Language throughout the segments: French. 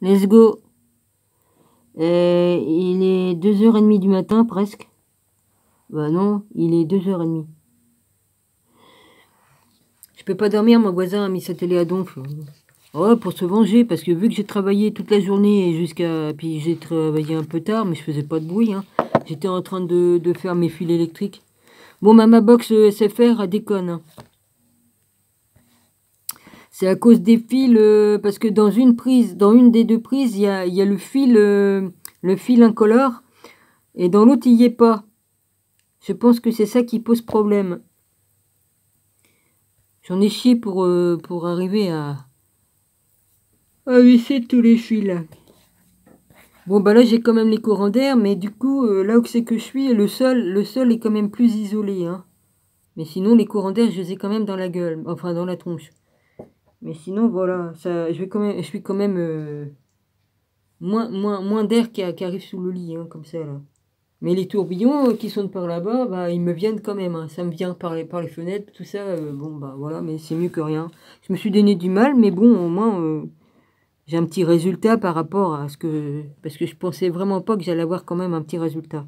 Let's go. Il est 2h30 du matin, presque. Bah non, il est 2h30. Je peux pas dormir, mon voisin a mis sa télé à donf. Ouais, pour se venger, parce que vu que j'ai travaillé toute la journée et jusqu'à... Puis j'ai travaillé un peu tard, mais je faisais pas de bruit, hein. J'étais en train de faire mes fils électriques. Bon, ma box SFR, elle déconne, hein. C'est à cause des fils, parce que dans une prise, dans une des deux prises, il y a le fil incolore, et dans l'autre, il n'y est pas. Je pense que c'est ça qui pose problème. J'en ai chié pour arriver à visser tous les fils, là. Bon, bah là, j'ai quand même les courants d'air, mais du coup, là où c'est que je suis, le sol est quand même plus isolé, hein. Mais sinon, les courants d'air, je les ai quand même dans la gueule, enfin, dans la tronche. Mais sinon, voilà, ça, je suis quand même moins d'air qui arrive sous le lit, hein, comme ça, là. Mais les tourbillons qui sont par là-bas, bah, ils me viennent quand même, hein. Ça me vient par les fenêtres, tout ça, bon, bah, voilà, mais c'est mieux que rien. Je me suis donné du mal, mais bon, au moins, j'ai un petit résultat par rapport à ce que... Parce que je pensais vraiment pas que j'allais avoir quand même un petit résultat.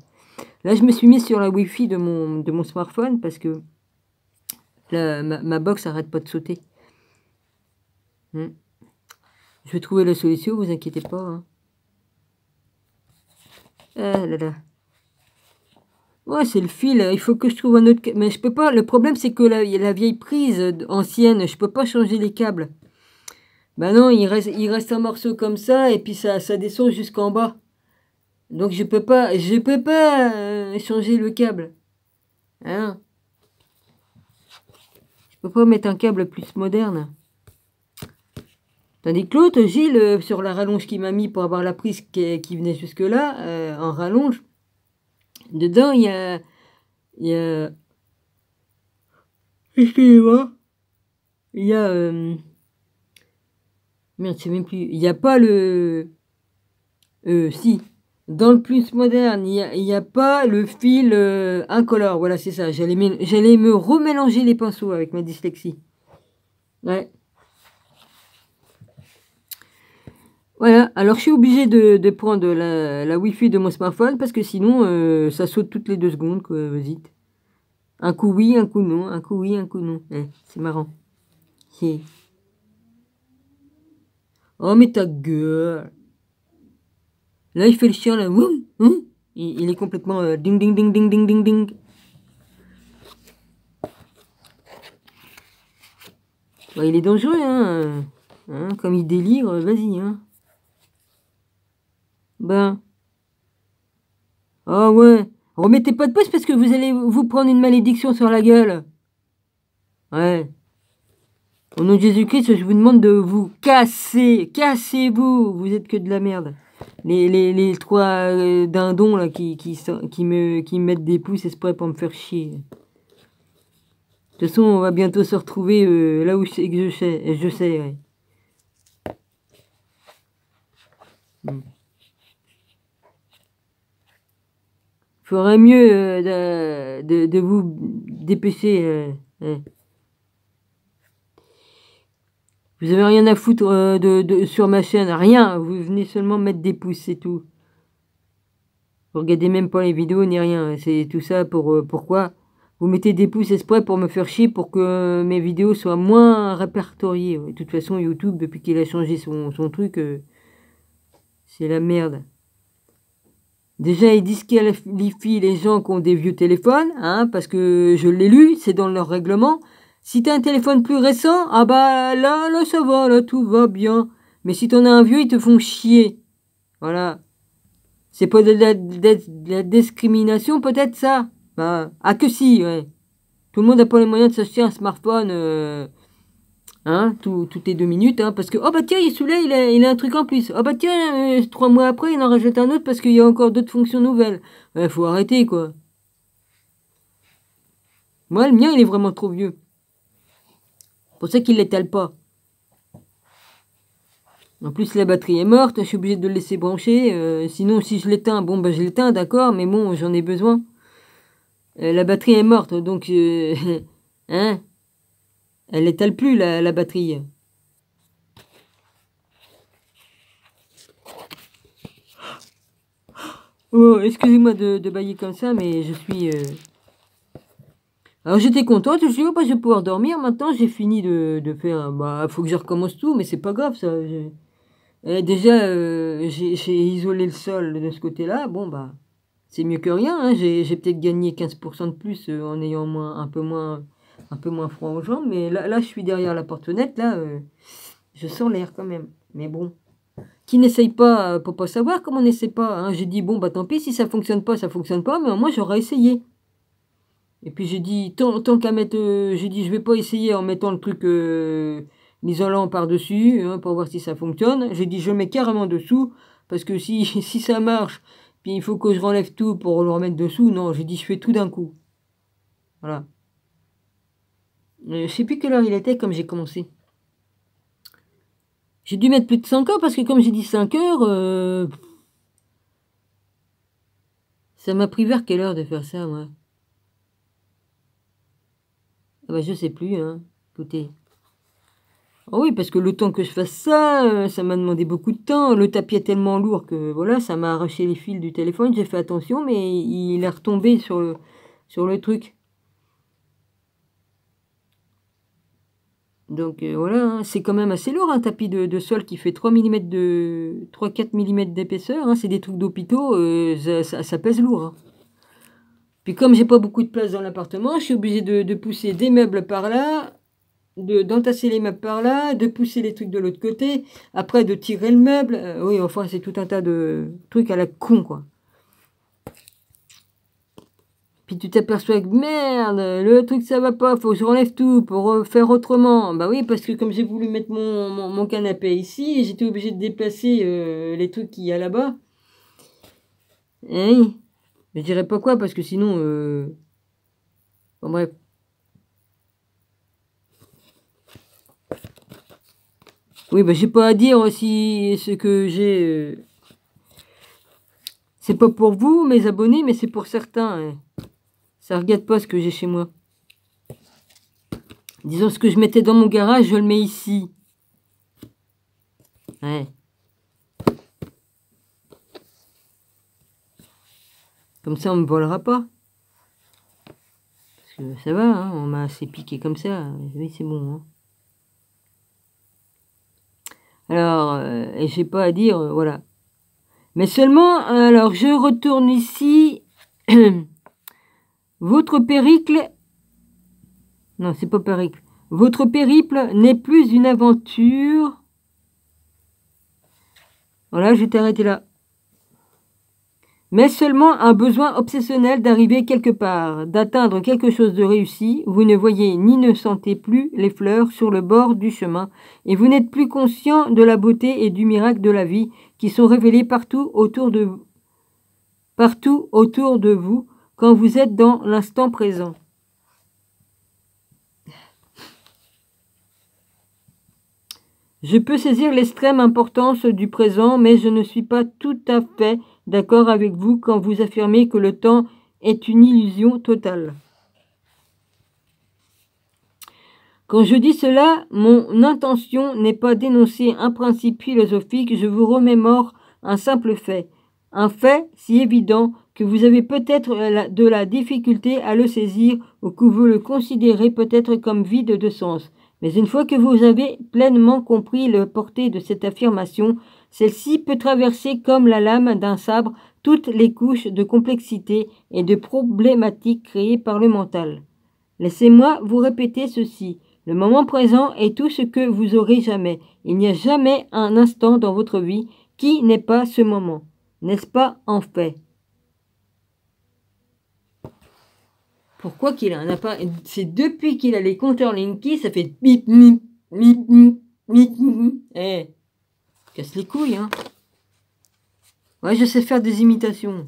Là, je me suis mis sur la Wi-Fi de mon smartphone, parce que ma box arrête pas de sauter. Je vais trouver la solution, vous inquiétez pas, hein. Ah là là. Ouais, c'est le fil. Il faut que je trouve un autre... Mais je peux pas. Le problème, c'est que la vieille prise ancienne, je peux pas changer les câbles. Bah non, il reste un morceau comme ça, et puis ça descend jusqu'en bas. Donc je peux pas changer le câble. Hein? Je peux pas mettre un câble plus moderne. Tandis que l'autre, Gilles, sur la rallonge qu'il m'a mis pour avoir la prise qui venait jusque-là, en rallonge, dedans, il y a... Excusez-moi. Il y a... merde, je sais même plus. Il n'y a pas le... si. Dans le plus moderne, il y a pas le fil incolore. Voilà, c'est ça. J'allais me remélanger les pinceaux avec ma dyslexie. Ouais. Voilà. Alors, je suis obligée de prendre la Wi-Fi de mon smartphone parce que sinon, ça saute toutes les 2 secondes, quoi. Vas-y. Un coup oui, un coup non. Un coup oui, un coup non. C'est marrant. Oh, mais ta gueule. Là, il fait le chien, là. Il est complètement ding, ding, ding, ding, ding, ding, ding. Bah, il est dangereux, hein. Comme il délire, vas-y, hein. Ben. Ah ouais. Remettez pas de poste parce que vous allez vous prendre une malédiction sur la gueule. Ouais. Au nom de Jésus-Christ, je vous demande de vous casser. Cassez-vous. Vous êtes que de la merde. Les 3 dindons là qui me mettent des pouces exprès pour me faire chier. De toute façon, on va bientôt se retrouver là où je sais, ouais. Faudrait mieux de vous dépêcher. Vous avez rien à foutre sur ma chaîne, rien. Vous venez seulement mettre des pouces, c'est tout. Vous regardez même pas les vidéos ni rien. C'est tout ça pourquoi vous mettez des pouces exprès pour me faire chier pour que mes vidéos soient moins répertoriées. De toute façon, YouTube, depuis qu'il a changé son truc, c'est la merde. Déjà, ils disqualifient les gens qui ont des vieux téléphones, hein, parce que je l'ai lu, c'est dans leur règlement. Si t'as un téléphone plus récent, ah bah là ça va, là tout va bien. Mais si t'en as un vieux, ils te font chier. Voilà. C'est pas de la discrimination, peut-être ça? Bah, ah que si, ouais. Tout le monde n'a pas les moyens de s'acheter un smartphone, hein, toutes les 2 minutes, hein, parce que, oh bah tiens, celui-là, il a un truc en plus. Oh bah tiens, 3 mois après, il en rajoute un autre parce qu'il y a encore d'autres fonctions nouvelles. Ouais, faut arrêter, quoi. Moi, le mien, il est vraiment trop vieux. C'est pour ça qu'il l'étale pas. En plus, la batterie est morte, je suis obligé de le laisser brancher. Sinon, si je l'éteins, bon, bah je l'éteins, d'accord, mais bon, j'en ai besoin. La batterie est morte, donc, hein, elle étale plus, la batterie. Oh, excusez-moi de bailler comme ça, mais je suis... Alors j'étais contente, je me suis dit, oh, bah, je vais pouvoir dormir. Maintenant, j'ai fini de faire... Bah, faut que je recommence tout, mais c'est pas grave, ça. Déjà, j'ai isolé le sol de ce côté-là. Bon, bah, c'est mieux que rien, hein. J'ai peut-être gagné 15% de plus en ayant un peu moins froid aux jambes. Mais là, je suis derrière la porte-fenêtre, là, je sens l'air quand même. Mais bon, qui n'essaye pas pour pas savoir, comme on n'essaie pas, hein. J'ai dit, bon, bah tant pis, si ça fonctionne pas, ça fonctionne pas, mais au moins j'aurais essayé. Et puis j'ai dit, tant qu'à mettre, j'ai dit, je vais pas essayer en mettant le truc, l'isolant par-dessus, hein, pour voir si ça fonctionne. J'ai dit, je mets carrément dessous, parce que si, si ça marche, puis il faut que je relève tout pour le remettre dessous, non, j'ai dit, je fais tout d'un coup. Voilà. Je sais plus quelle heure il était comme j'ai commencé. J'ai dû mettre plus de 5 heures, parce que comme j'ai dit 5 heures, ça m'a pris vers quelle heure de faire ça, moi? Ah bah, je sais plus, hein. Écoutez. Ah oui, parce que le temps que je fasse ça, ça m'a demandé beaucoup de temps. Le tapis est tellement lourd que voilà, ça m'a arraché les fils du téléphone. J'ai fait attention, mais il est retombé sur le truc. Donc voilà, hein, c'est quand même assez lourd un tapis de sol qui fait 3-4 mm d'épaisseur, hein. C'est des trucs d'hôpitaux, ça pèse lourd, hein. Puis comme j'ai pas beaucoup de place dans l'appartement, je suis obligé de pousser des meubles par là, d'entasser les meubles par là, de pousser les trucs de l'autre côté, après de tirer le meuble. Oui, enfin, c'est tout un tas de trucs à la con, quoi. Puis tu t'aperçois que merde, le truc ça va pas, faut que je relève tout pour faire autrement. Bah oui, parce que comme j'ai voulu mettre mon canapé ici, j'étais obligé de déplacer les trucs qu'il y a là-bas. Oui, je dirais pas quoi, parce que sinon... Bon, bref. Oui, bah j'ai pas à dire si ce que j'ai... c'est pas pour vous, mes abonnés, mais c'est pour certains, hein. Ça regarde pas ce que j'ai chez moi. Disons, ce que je mettais dans mon garage, je le mets ici. Ouais. Comme ça, on me volera pas. Parce que ça va, hein, on m'a assez piqué comme ça. Oui, c'est bon, hein. Alors, et j'ai pas à dire, voilà. Mais seulement, alors, je retourne ici. Votre périple... Non, c'est pas périple. Votre périple n'est plus une aventure. Voilà, je vais t'arrêter là. Mais seulement un besoin obsessionnel d'arriver quelque part, d'atteindre quelque chose de réussi. Vous ne voyez ni ne sentez plus les fleurs sur le bord du chemin, et vous n'êtes plus conscient de la beauté et du miracle de la vie qui sont révélés partout autour de vous quand vous êtes dans l'instant présent. Je peux saisir l'extrême importance du présent, mais je ne suis pas tout à fait d'accord avec vous quand vous affirmez que le temps est une illusion totale. Quand je dis cela, mon intention n'est pas d'énoncer un principe philosophique, je vous remémore un simple fait. Un fait si évident que vous avez peut-être de la difficulté à le saisir ou que vous le considérez peut-être comme vide de sens. Mais une fois que vous avez pleinement compris le portée de cette affirmation, celle-ci peut traverser comme la lame d'un sabre toutes les couches de complexité et de problématiques créées par le mental. Laissez-moi vous répéter ceci. Le moment présent est tout ce que vous aurez jamais. Il n'y a jamais un instant dans votre vie qui n'est pas ce moment. N'est-ce pas en fait? Pourquoi qu'il en a pas? C'est depuis qu'il a les compteurs Linky, ça fait bip, bip, bip, bip, bip, bip. Eh, casse les couilles, hein. Ouais, je sais faire des imitations.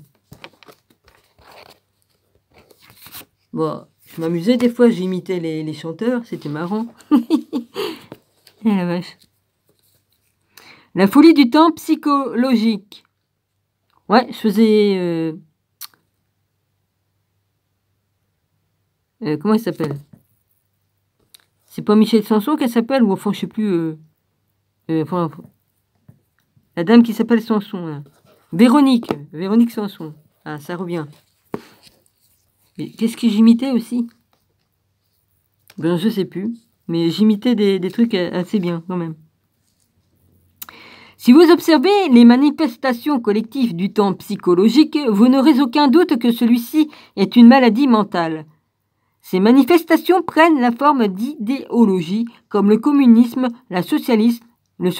Bon, je m'amusais des fois, j'imitais les chanteurs, c'était marrant. Eh la vache. La folie du temps psychologique. Ouais, je faisais... comment elle s'appelle? C'est pas Michel Sanson qu'elle s'appelle? Ou enfin, je sais plus... enfin, la dame qui s'appelle Sanson, là. Véronique. Véronique Sanson. Ah, ça revient. Qu'est-ce que j'imitais aussi? Ben, je sais plus. Mais j'imitais des trucs assez bien, quand même. Si vous observez les manifestations collectives du temps psychologique, vous n'aurez aucun doute que celui-ci est une maladie mentale. Ces manifestations prennent la forme d'idéologies comme le communisme, le socialisme, le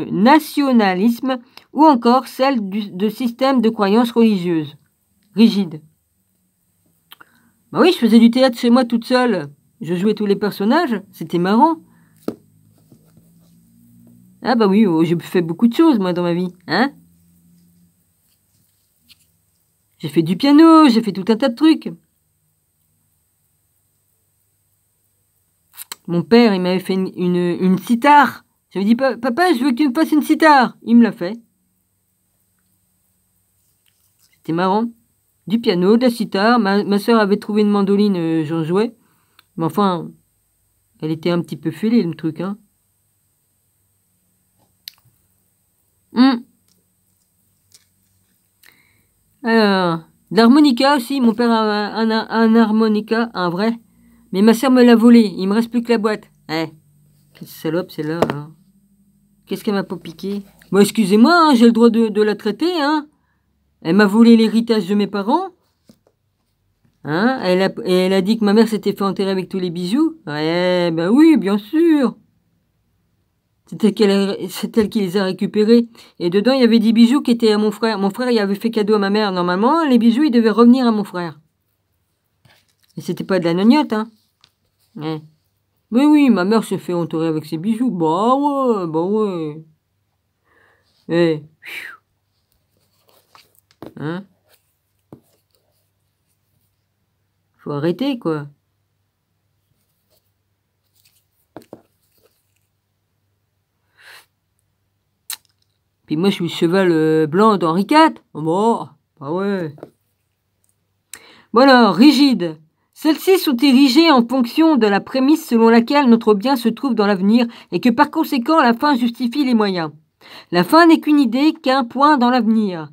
nationalisme ou encore celle de systèmes de croyances religieuses rigides. Bah oui, je faisais du théâtre chez moi toute seule. Je jouais tous les personnages, c'était marrant. Ah bah oui, oh, j'ai fait beaucoup de choses moi dans ma vie, hein? J'ai fait du piano, j'ai fait tout un tas de trucs. Mon père, il m'avait fait une sitar. J'avais dit, papa, je veux que tu me fasses une sitar. Il me l'a fait. C'était marrant. Du piano, de la sitar. Ma soeur avait trouvé une mandoline, j'en jouais. Mais enfin, elle était un petit peu fêlée, le truc, hein. Alors, l'harmonica aussi. Mon père a un harmonica, un vrai. Mais ma soeur me l'a volé. Il me reste plus que la boîte. Quelle salope, celle-là. Hein. Qu'est-ce qu'elle m'a pas piqué? Bon, excusez-moi, hein, j'ai le droit de la traiter, hein. Elle m'a volé l'héritage de mes parents. Hein, elle a dit que ma mère s'était fait enterrer avec tous les bijoux. Ouais, ben oui, bien sûr. C'est elle qui les a récupérés. Et dedans, il y avait 10 bijoux qui étaient à mon frère. Mon frère, il avait fait cadeau à ma mère. Normalement, les bijoux, ils devaient revenir à mon frère. Et c'était pas de la gnognotte, hein. Ouais. Oui, oui, ma mère s'est fait enterrer avec ses bijoux. Bah ouais, bah ouais. Eh. Hein? Faut arrêter, quoi. Puis moi, je suis le cheval blanc d'Henri IV. Bon, bah ouais. Bon alors, rigide. Celles-ci sont érigées en fonction de la prémisse selon laquelle notre bien se trouve dans l'avenir et que par conséquent la fin justifie les moyens. La fin n'est qu'une idée, qu'un point dans l'avenir,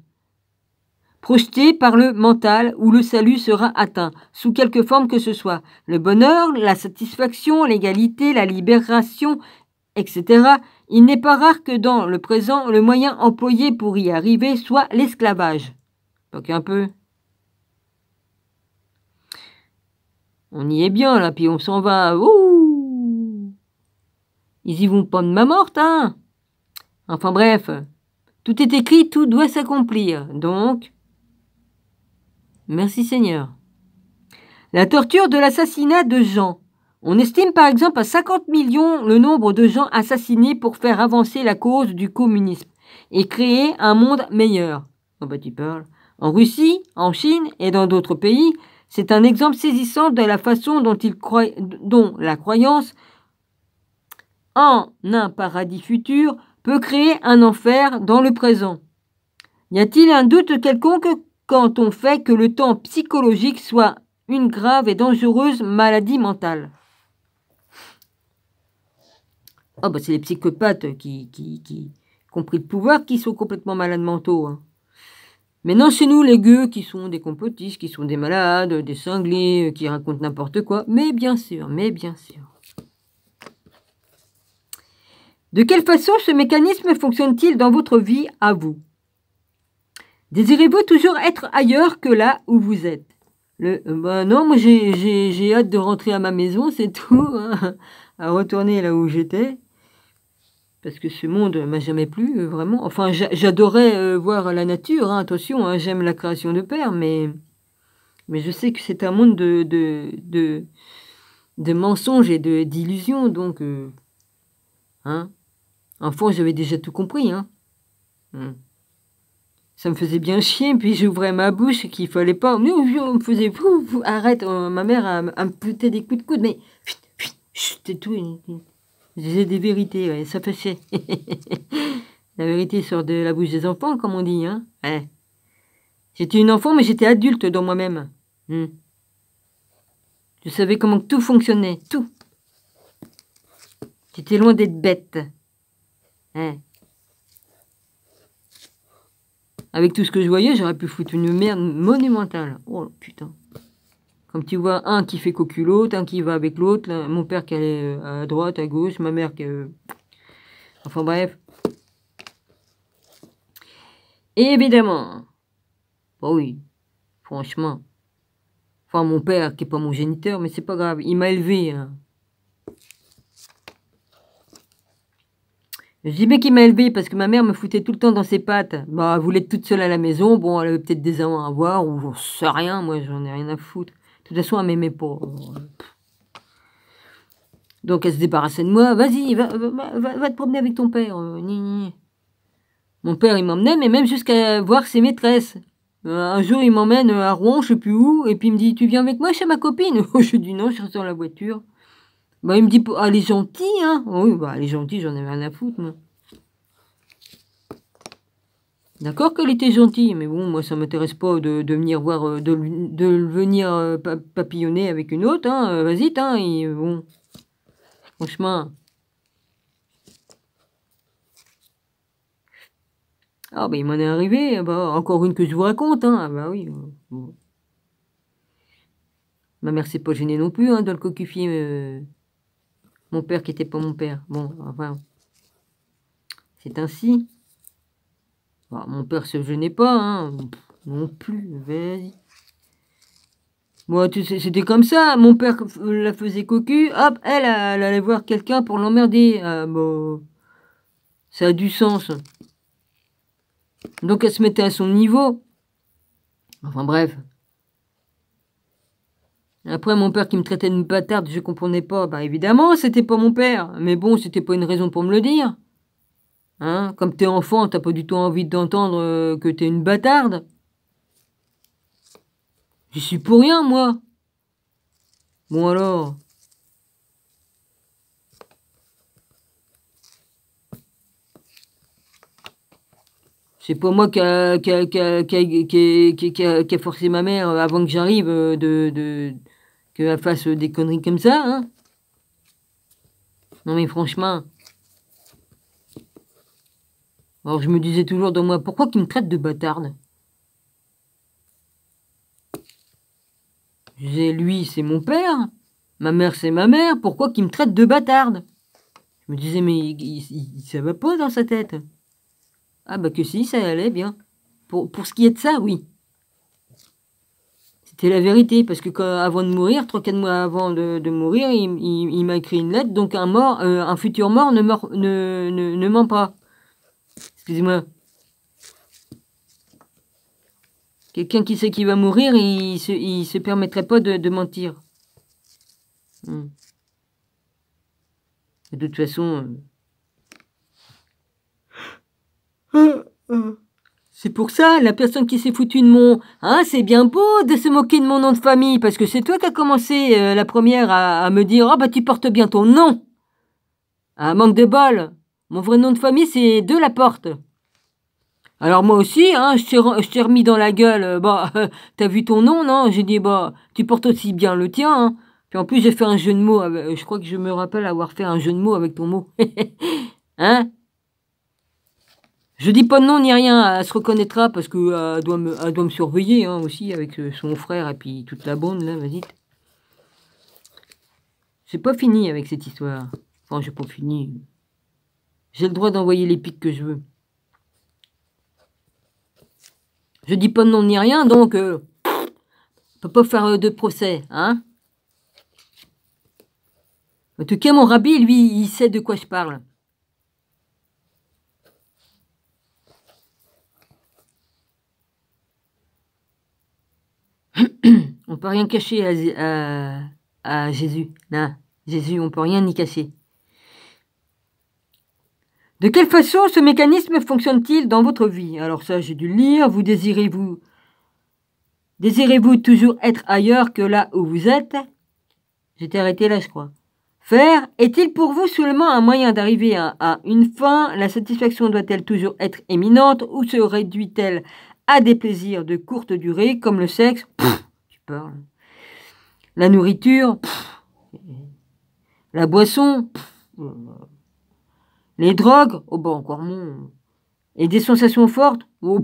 projeté par le mental où le salut sera atteint, sous quelque forme que ce soit. Le bonheur, la satisfaction, l'égalité, la libération, etc. Il n'est pas rare que dans le présent, le moyen employé pour y arriver soit l'esclavage. Donc un peu. On y est bien là, puis on s'en va. Ouh, ils y vont pas de ma morte, hein. Enfin bref, tout est écrit, tout doit s'accomplir. Donc, merci Seigneur. La torture de l'assassinat de Jean. On estime par exemple à 50 millions le nombre de gens assassinés pour faire avancer la cause du communisme et créer un monde meilleur. Oh bah tu parles. En Russie, en Chine et dans d'autres pays, c'est un exemple saisissant de la façon dont la croyance en un paradis futur peut créer un enfer dans le présent. Y a-t-il un doute quelconque quand on fait que le temps psychologique soit une grave et dangereuse maladie mentale? Ah bah c'est les psychopathes qui ont pris le pouvoir qui sont complètement malades mentaux. Hein. Maintenant, chez nous, les gueux qui sont des complotistes, qui sont des malades, des cinglés, qui racontent n'importe quoi. Mais bien sûr, mais bien sûr. De quelle façon ce mécanisme fonctionne-t-il dans votre vie à vous? Désirez-vous toujours être ailleurs que là où vous êtes? Non, moi j'ai hâte de rentrer à ma maison, c'est tout. Hein, à retourner là où j'étais. Parce que ce monde m'a jamais plu, vraiment. Enfin, j'adorais voir la nature, hein, attention, hein, j'aime la création de Père, mais je sais que c'est un monde de mensonges et d'illusions, donc, hein. Enfant, j'avais déjà tout compris, hein. Ça me faisait bien chier, puis j'ouvrais ma bouche qu'il fallait pas. On me faisait arrête, ma mère me foutait des coups de coude, mais c'était tout. J'ai des vérités, ouais, ça fait chier. La vérité sort de la bouche des enfants, comme on dit, hein. Ouais. J'étais une enfant, mais j'étais adulte dans moi-même. Je savais comment tout fonctionnait, tout. J'étais loin d'être bête. Ouais. Avec tout ce que je voyais, j'aurais pu foutre une merde monumentale. Oh putain. Comme tu vois, un qui fait cocu l'autre, un qui va avec l'autre, mon père qui allait à droite, à gauche, ma mère qui... Enfin bref. Et évidemment. Bah oui, franchement. Enfin, mon père, qui est pas mon géniteur, mais c'est pas grave, il m'a élevé. Hein. Je dis bien qu'il m'a élevé parce que ma mère me foutait tout le temps dans ses pattes. Bah, elle voulait être toute seule à la maison. Bon, elle avait peut-être des amants à voir ou j'en sais rien. Moi, j'en ai rien à foutre. De toute façon, elle m'aimait pas. Donc, elle se débarrassait de moi. Vas-y, va te promener avec ton père. Mon père, il m'emmenait, mais même jusqu'à voir ses maîtresses. Un jour, il m'emmène à Rouen, je sais plus où, et puis il me dit, tu viens avec moi chez ma copine? Je dis non, je reste dans la voiture. Bah, il me dit, ah, elle est gentille, hein? Oui, bah, elle est gentille, j'en avais rien à foutre, moi. D'accord qu'elle était gentille, mais bon, moi, ça m'intéresse pas de venir voir, de venir papillonner avec une autre, hein. Vas-y, hein, et bon. Franchement. Ah, bah, il m'en est arrivé, bah, encore une que je vous raconte, hein. Ah, bah oui. Bon. Ma mère s'est pas gênée non plus, hein, dans le cocufier. Mon père qui était pas mon père. Bon, enfin. C'est ainsi. Bah, mon père se gênait pas, hein. Non plus, vas-y. Moi, tu sais, c'était comme ça. Mon père la faisait cocu. Hop, elle allait voir quelqu'un pour l'emmerder. Ah, bon. Ça a du sens. Donc, elle se mettait à son niveau. Enfin, bref. Après, mon père qui me traitait de bâtarde, je comprenais pas. Bah, évidemment, c'était pas mon père. Mais bon, c'était pas une raison pour me le dire. Hein? Comme t'es enfant, t'as pas du tout envie d'entendre que t'es une bâtarde. J'y suis pour rien, moi. Bon alors. C'est pas moi qui a forcé ma mère avant que j'arrive qu'elle fasse des conneries comme ça, hein. Non mais franchement. Alors je me disais toujours dans moi, pourquoi qu'il me traite de bâtarde? Je disais, lui c'est mon père, ma mère c'est ma mère, pourquoi qu'il me traite de bâtarde? Je me disais, mais ça va pas dans sa tête. Ah bah que si, ça allait bien. Pour ce qui est de ça, oui. C'était la vérité, parce que avant de mourir, 3-4 mois avant de mourir, il m'a écrit une lettre, donc un futur mort ne ment pas. Excusez-moi. Quelqu'un qui sait qu'il va mourir, il se permettrait pas de mentir. De toute façon... C'est pour ça, la personne qui s'est foutue de mon... Hein, c'est bien beau de se moquer de mon nom de famille, parce que c'est toi qui as commencé la première à me dire « Ah bah tu portes bien ton nom !» Ah, manque de bol. Mon vrai nom de famille, c'est De La Porte. Alors moi aussi, hein, je t'ai remis dans la gueule. Bah, t'as vu ton nom, non? J'ai dit, bah, tu portes aussi bien le tien, hein. Puis en plus, j'ai fait un jeu de mots. Je crois que je me rappelle avoir fait un jeu de mots avec ton mot. Hein? Je dis pas de nom ni rien, elle se reconnaîtra parce que elle doit me surveiller, hein, aussi, avec son frère et puis toute la bande, là, vas-y. C'est pas fini avec cette histoire. Enfin, j'ai pas fini. J'ai le droit d'envoyer les pics que je veux. Je dis pas de nom ni rien, donc on peut pas faire de procès, hein. En tout cas, mon rabbi, lui, il sait de quoi je parle. On peut rien cacher à Jésus. Non, Jésus, on peut rien y cacher. De quelle façon ce mécanisme fonctionne-t-il dans votre vie? Alors ça, j'ai dû le lire. Désirez-vous toujours être ailleurs que là où vous êtes? J'étais arrêté là, je crois. Faire est-il pour vous seulement un moyen d'arriver à une fin? La satisfaction doit-elle toujours être éminente ou se réduit-elle à des plaisirs de courte durée comme le sexe? Tu parles. La nourriture? La boisson? Les drogues? Oh bah encore moins. Et des sensations fortes? Oh,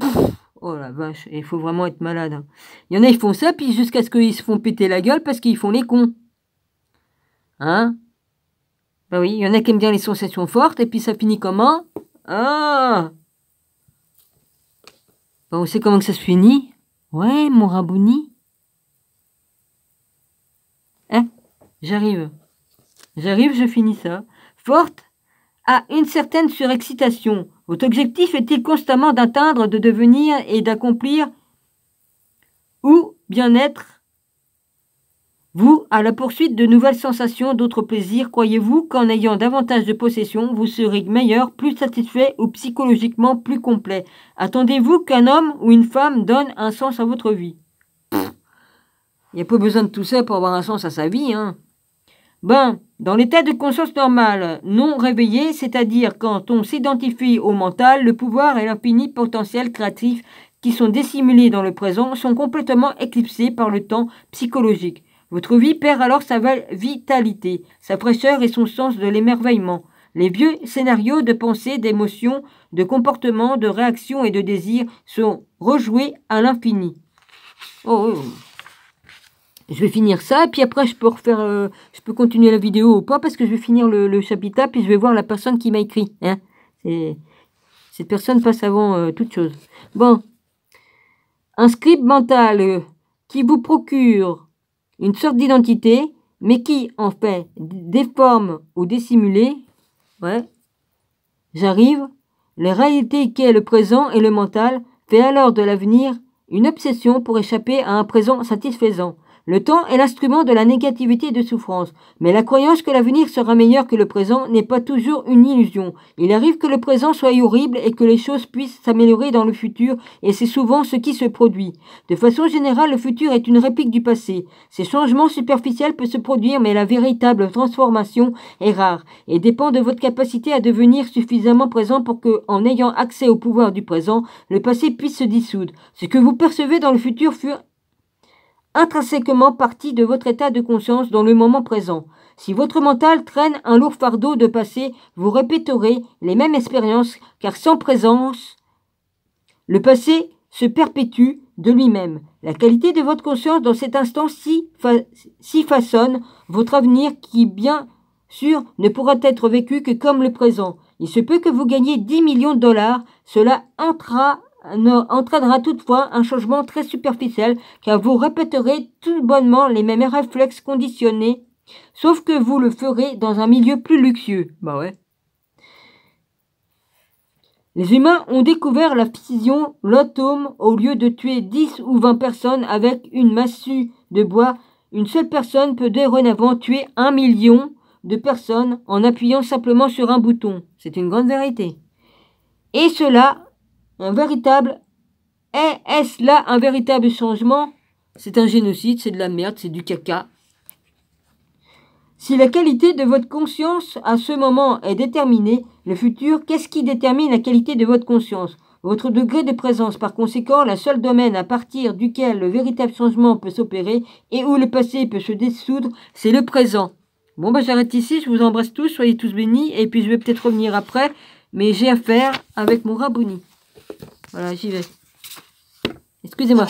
Oh la vache, il faut vraiment être malade. Hein. Il y en a, ils font ça, puis jusqu'à ce qu'ils se font péter la gueule parce qu'ils font les cons. Hein? Bah oui, il y en a qui aiment bien les sensations fortes, et puis ça finit comment? Ah! Bah, on sait comment que ça se finit? Ouais, mon rabouni. Hein? J'arrive. J'arrive, je finis ça. Forte à une certaine surexcitation. Votre objectif est-il constamment d'atteindre, de devenir et d'accomplir ou bien être vous à la poursuite de nouvelles sensations, d'autres plaisirs? Croyez-vous qu'en ayant davantage de possessions, vous serez meilleur, plus satisfait ou psychologiquement plus complet? Attendez-vous qu'un homme ou une femme donne un sens à votre vie? Il n'y a pas besoin de tout ça pour avoir un sens à sa vie, hein. Ben, dans l'état de conscience normal, non réveillé, c'est-à-dire quand on s'identifie au mental, le pouvoir et l'infini potentiel créatif qui sont dissimulés dans le présent sont complètement éclipsés par le temps psychologique. Votre vie perd alors sa vitalité, sa fraîcheur et son sens de l'émerveillement. Les vieux scénarios de pensée, d'émotions, de comportements, de réactions et de désirs sont rejoués à l'infini. Oh. Je vais finir ça, puis après je peux continuer la vidéo ou pas, parce que je vais finir le chapitre, puis je vais voir la personne qui m'a écrit. Hein. Cette personne passe avant toute chose. Bon. Un script mental qui vous procure une sorte d'identité, mais qui en fait déforme ou dissimulé. Ouais. J'arrive. La réalité qu'est le présent et le mental fait alors de l'avenir une obsession pour échapper à un présent satisfaisant. Le temps est l'instrument de la négativité et de souffrance, mais la croyance que l'avenir sera meilleur que le présent n'est pas toujours une illusion. Il arrive que le présent soit horrible et que les choses puissent s'améliorer dans le futur, et c'est souvent ce qui se produit. De façon générale, le futur est une réplique du passé. Ces changements superficiels peuvent se produire, mais la véritable transformation est rare, et dépend de votre capacité à devenir suffisamment présent pour que, en ayant accès au pouvoir du présent, le passé puisse se dissoudre. Ce que vous percevez dans le futur fut intrinsèquement partie de votre état de conscience dans le moment présent. Si votre mental traîne un lourd fardeau de passé, vous répéterez les mêmes expériences, car sans présence, le passé se perpétue de lui-même. La qualité de votre conscience dans cet instant si façonne votre avenir qui, bien sûr, ne pourra être vécu que comme le présent. Il se peut que vous gagniez 10 millions de dollars, cela entraînera toutefois un changement très superficiel, car vous répéterez tout bonnement les mêmes réflexes conditionnés, sauf que vous le ferez dans un milieu plus luxueux. Bah ouais. Les humains ont découvert la fission, l'atome, au lieu de tuer 10 ou 20 personnes avec une massue de bois. Une seule personne peut dorénavant tuer 1 million de personnes en appuyant simplement sur un bouton. C'est une grande vérité. Et cela, est-ce là un véritable changement? C'est un génocide, c'est de la merde, c'est du caca. Si la qualité de votre conscience à ce moment est déterminée, le futur, qu'est-ce qui détermine la qualité de votre conscience? Votre degré de présence. Par conséquent, le seul domaine à partir duquel le véritable changement peut s'opérer et où le passé peut se dissoudre, c'est le présent. Bon, bah j'arrête ici, je vous embrasse tous, soyez tous bénis, et puis je vais peut-être revenir après, mais j'ai affaire avec mon rabouni. Voilà, j'y vais. Excusez-moi.